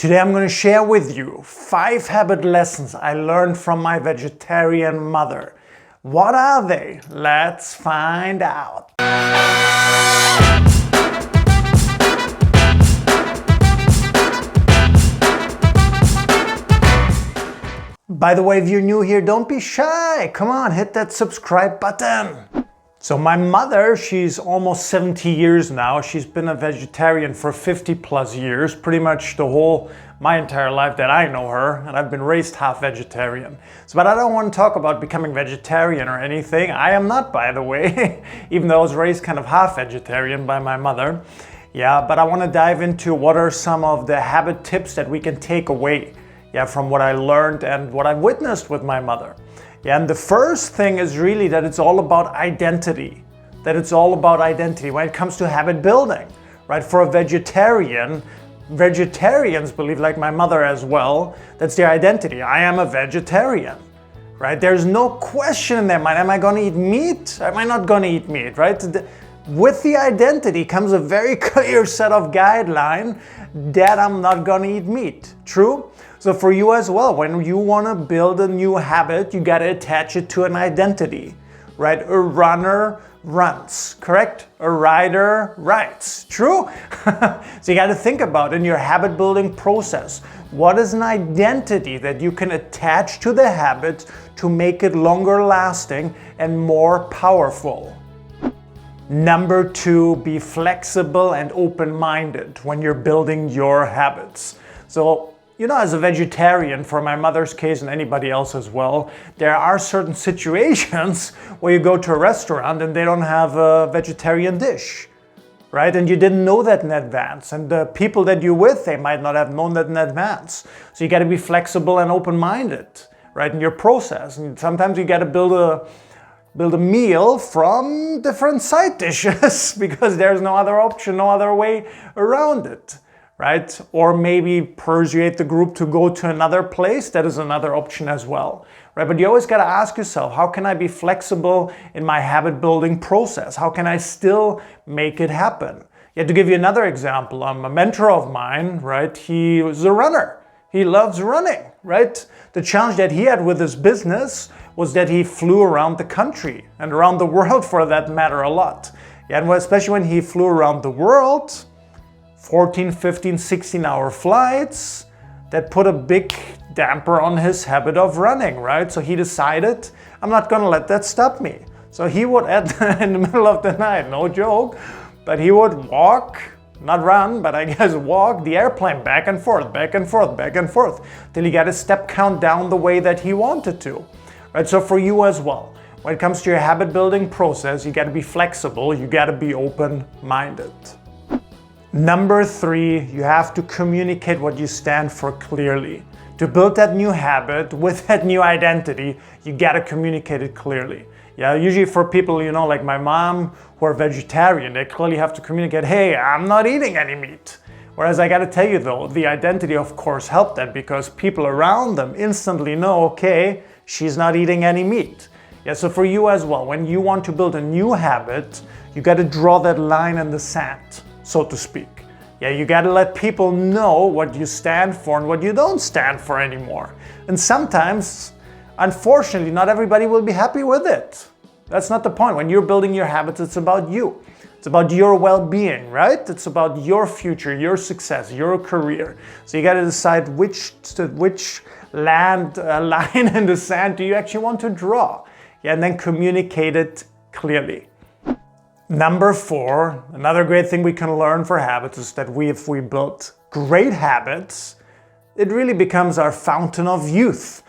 Today I'm going to share with you 5 habit lessons I learned from my vegetarian mother. What are they? Let's find out. By the way, if you're new here, don't be shy. Come on, hit that subscribe button. So my mother, she's almost 70 years now. She's been a vegetarian for 50 plus years, pretty much my entire life that I know her, and I've been raised half vegetarian. But I don't want to talk about becoming vegetarian or anything. I am not, by the way, even though I was raised kind of half vegetarian by my mother. But I want to dive into what are some of the habit tips that we can take away from what I learned and what I've witnessed with my mother. And the first thing is really that it's all about identity. When it comes to habit building, right? For a vegetarian, vegetarians believe, like my mother as well, that's their identity. I am a vegetarian, right? There's no question in their mind, am I going to eat meat? Am I not going to eat meat, right? With the identity comes a very clear set of guidelines that I'm not going to eat meat. True? So for you as well, when you want to build a new habit, you got to attach it to an identity, right? A runner runs, correct? A rider rides, true? So you got to think about in your habit building process, what is an identity that you can attach to the habit to make it longer lasting and more powerful? Number 2, be flexible and open-minded when you're building your habits. So, as a vegetarian, for my mother's case and anybody else as well, there are certain situations where you go to a restaurant and they don't have a vegetarian dish, right? And you didn't know that in advance. And the people that you're with, they might not have known that in advance. So you got to be flexible and open-minded, right, in your process. And sometimes you got to build a meal from different side dishes because there's no other option, no other way around it. Right? Or maybe persuade the group to go to another place. That is another option as well. Right? But you always got to ask yourself, how can I be flexible in my habit building process? How can I still make it happen? To give you another example, a mentor of mine, right? He was a runner. He loves running, right? The challenge that he had with his business was that he flew around the country and around the world for that matter a lot. And especially when he flew around the world, 14, 15, 16-hour flights, that put a big damper on his habit of running, right? So he decided, I'm not gonna let that stop me. So he would, in the middle of the night, no joke, but he would walk, not run, but I guess walk the airplane back and forth, till he got his step count down the way that he wanted to, right? So for you as well, when it comes to your habit building process, you gotta be flexible, you gotta be open-minded. Number 3, you have to communicate what you stand for clearly. To build that new habit with that new identity, you gotta communicate it clearly. Usually for people, like my mom who are vegetarian, they clearly have to communicate, hey, I'm not eating any meat. Whereas I gotta tell you though, the identity of course helped that because people around them instantly know, okay, she's not eating any meat. So for you as well, when you want to build a new habit, you gotta draw that line in the sand, so to speak. You gotta let people know what you stand for and what you don't stand for anymore. And sometimes, unfortunately, not everybody will be happy with it. That's not the point. When you're building your habits, it's about you. It's about your well-being, right? It's about your future, your success, your career. So you gotta decide which line in the sand do you actually want to draw. And then communicate it clearly. Number 4, another great thing we can learn for habits is that if we build great habits, it really becomes our fountain of youth.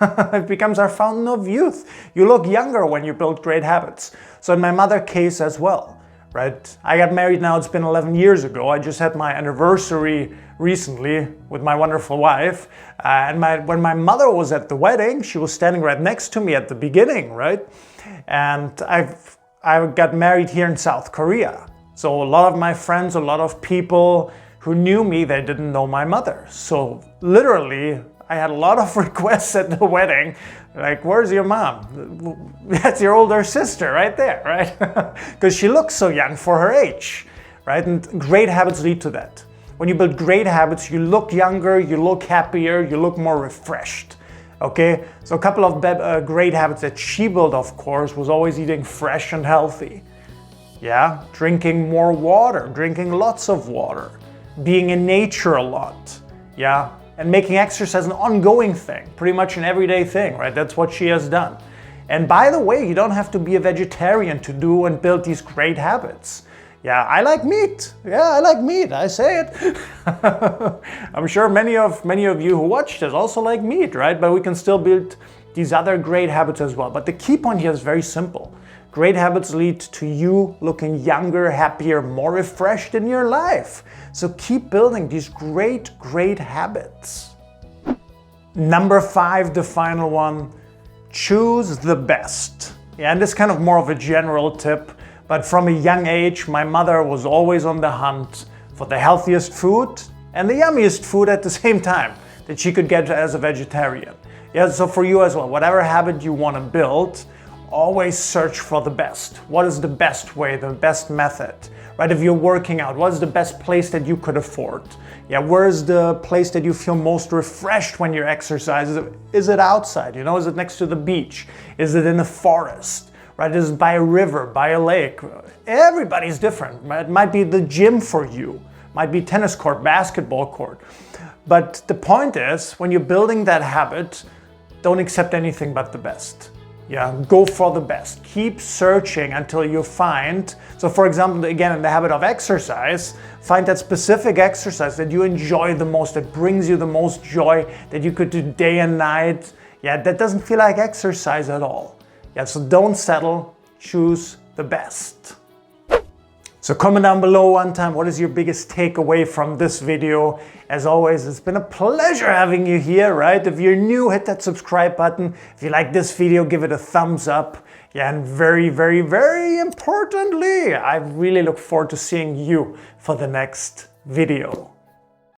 It becomes our fountain of youth. You look younger when you build great habits. So in my mother's case as well, right? I got married now, it's been 11 years ago. I just had my anniversary recently with my wonderful wife. When my mother was at the wedding, she was standing right next to me at the beginning, right? And I got married here in South Korea. So a lot of my friends, a lot of people who knew me, they didn't know my mother. So literally, I had a lot of requests at the wedding, like, where's your mom? That's your older sister right there, right? Because she looks so young for her age, right? And great habits lead to that. When you build great habits, you look younger, you look happier, you look more refreshed. Okay, so a couple of great habits that she built, of course, was always eating fresh and healthy. Yeah, drinking more water, drinking lots of water, being in nature a lot. Yeah, and making exercise an ongoing thing, pretty much an everyday thing, right? That's what she has done. And by the way, you don't have to be a vegetarian to do and build these great habits. Yeah, I like meat. Yeah, I like meat. I say it. I'm sure many of you who watch this also like meat, right? But we can still build these other great habits as well. But the key point here is very simple. Great habits lead to you looking younger, happier, more refreshed in your life. So keep building these great habits. Number 5, the final one, choose the best. Yeah, and this is kind of more of a general tip. But from a young age, my mother was always on the hunt for the healthiest food and the yummiest food at the same time that she could get as a vegetarian. Yeah, so for you as well, whatever habit you want to build, always search for the best. What is the best way, the best method? Right? If you're working out, what is the best place that you could afford? Yeah, where is the place that you feel most refreshed when you're exercising? Is it outside? Is it next to the beach? Is it in a forest? Right, is it by a river, by a lake? Everybody's different. It might be the gym for you, might be tennis court, basketball court. But the point is, when you're building that habit, don't accept anything but the best. Yeah, go for the best. Keep searching until you find. So for example, again, in the habit of exercise, find that specific exercise that you enjoy the most, that brings you the most joy, that you could do day and night. Yeah, that doesn't feel like exercise at all. Yeah, so don't settle, choose the best. So comment down below one time, what is your biggest takeaway from this video? As always, it's been a pleasure having you here, right? If you're new, hit that subscribe button. If you like this video, give it a thumbs up. Yeah, and very importantly, I really look forward to seeing you for the next video.